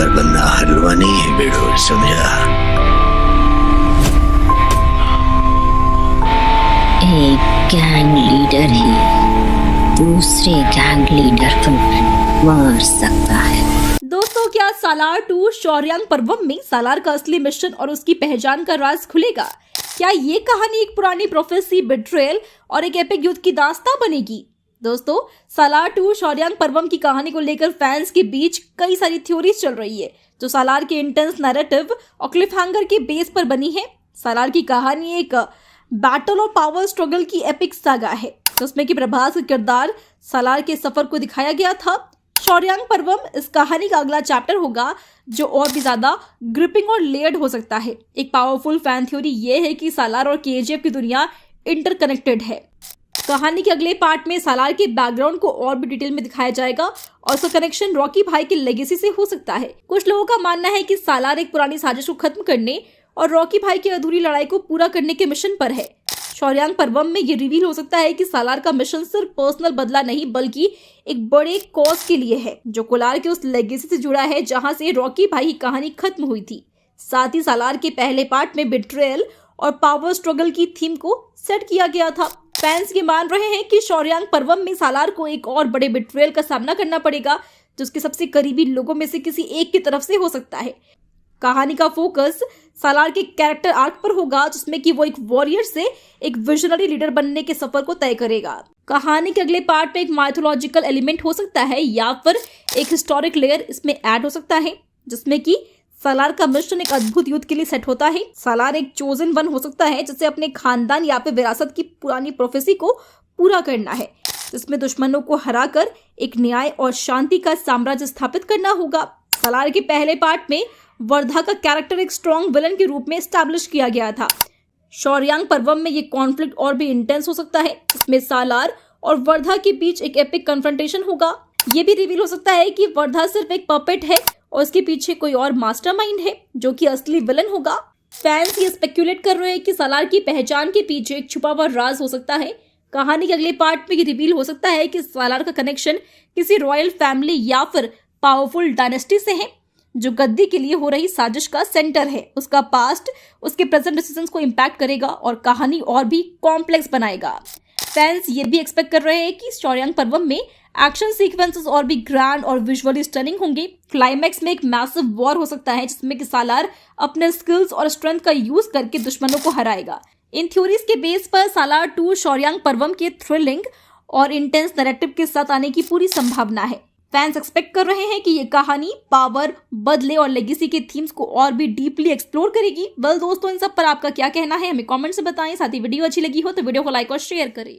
हर बंदा हलवा नहीं है बेड़ो, समझा? एक गैंग लीडर ही दूसरे गैंग लीडर को मार सकता है। दोस्तों, क्या सालार 2 शौर्यांग पर्वम में सालार का असली मिशन और उसकी पहचान का राज खुलेगा? क्या ये कहानी एक पुरानी प्रोफेसी, बिट्रेयल और एक एपिक युद्ध की दास्तां बनेगी? दोस्तों, सालार 2 शौर्यांग पर्वम की कहानी को लेकर फैंस के बीच कई सारी थ्योरीज चल रही है, जो सालार के इंटेंस नैरेटिव और क्लिफहैंगर के बेस पर बनी है। सालार की कहानी एक बैटल और पावर स्ट्रगल की एपिक सागा है, जिसमें कि प्रभास का किरदार सालार के सफर को दिखाया गया था। शौर्यांग पर्वम इस कहानी का अगला चैप्टर होगा, जो और भी ज्यादा ग्रिपिंग और लेयर्ड हो सकता है। एक पावरफुल फैन थ्योरी ये है कि सालार और केजीएफ की दुनिया इंटरकनेक्टेड है। कहानी के अगले पार्ट में सालार के बैकग्राउंड को और भी डिटेल में दिखाया जाएगा और उसका कनेक्शन रॉकी भाई की लेगेसी से हो सकता है। कुछ लोगों का मानना है कि सालार एक पुरानी साजिश को खत्म करने और रॉकी भाई की अधूरी लड़ाई को पूरा करने के मिशन पर है। शौर्यांग पर्वम में ये रिवील हो सकता है कि सालार का मिशन सिर्फ पर्सनल बदला नहीं, बल्कि एक बड़े कॉज के लिए है, जो कोलार के उस लेगेसी से जुड़ा है जहां से रॉकी भाई की कहानी खत्म हुई थी। साथ ही सालार के पहले पार्ट में बिट्रेयल और पावर स्ट्रगल की थीम को सेट किया गया था। फैंस ये मान रहे हैं कि शौर्यांग पर्वम में सालार को एक और बड़े बिट्रेयल का सामना करना पड़ेगा, जो उसके सबसे करीबी लोगों में से किसी एक की तरफ से हो सकता है। कहानी का फोकस सालार के कैरेक्टर आर्क पर होगा, जिसमें कि वो एक वॉरियर से एक विजनरी लीडर बनने के सफर को तय करेगा। कहानी के अगले पार्ट में एक माइथोलॉजिकल एलिमेंट हो सकता है या फिर एक हिस्टोरिक लेयर इसमें ऐड हो सकता है, जिसमें कि सालार का मिशन एक अद्भुत युद्ध के लिए सेट होता है। सालार एक चोजन वन हो सकता है, जिसे अपने खानदान या फिर विरासत की पुरानी प्रोफेसी को पूरा करना है, जिसमें दुश्मनों को हराकर एक न्याय और शांति का साम्राज्य स्थापित करना होगा। सालार के पहले पार्ट में वर्धा का कैरेक्टर एक स्ट्रॉन्ग विलन के रूप में एस्टैब्लिश किया गया था। शौर्यांग पर्वम में ये कॉन्फ्लिक्ट और भी इंटेंस हो सकता है, इसमें सालार और वर्धा के बीच एक एपिक कन्फ्रंटेशन होगा। ये भी रिवील हो सकता है कि वर्धा सिर्फ एक पपेट है और इसके पीछे कोई और मास्टरमाइंड है, जो कि असली विलन होगा। फैंस ये स्पेक्यूलेट कर रहे हैं कि सालार की पहचान के पीछे एक छुपा हुआ राज हो सकता है। कहानी के अगले पार्ट में ये रिवील हो सकता है कि सालार का कनेक्शन किसी रॉयल फैमिली या फिर पावरफुल डायनेस्टी से है, जो गद्दी के लिए हो रही साजिश का सेंटर है। उसका पास्ट उसके प्रेजेंट डिसीजंस को इम्पैक्ट करेगा और कहानी और भी कॉम्प्लेक्स बनाएगा। फैंस ये भी एक्सपेक्ट कर रहे हैं कि शौर्यांग पर्वम में एक्शन सीक्वेंसेस और भी ग्रैंड और विजुअली स्टनिंग होंगे। क्लाइमैक्स में एक मैसिव वॉर हो सकता है, जिसमें कि सालार अपने स्किल्स और स्ट्रेंथ का यूज करके दुश्मनों को हराएगा। इन थ्योरीज के बेस पर सालार 2 शौर्यांग पर्वम के थ्रिलिंग और इंटेंस नैरेटिव के साथ आने की पूरी संभावना है। फैंस एक्सपेक्ट कर रहे हैं कि ये कहानी पावर, बदले और लेगेसी के थीम्स को और भी डीपली एक्सप्लोर करेगी। वेल दोस्तों, इन सब पर आपका क्या कहना है हमें कमेंट से बताएं। साथ ही वीडियो अच्छी लगी हो तो वीडियो को लाइक और शेयर करें।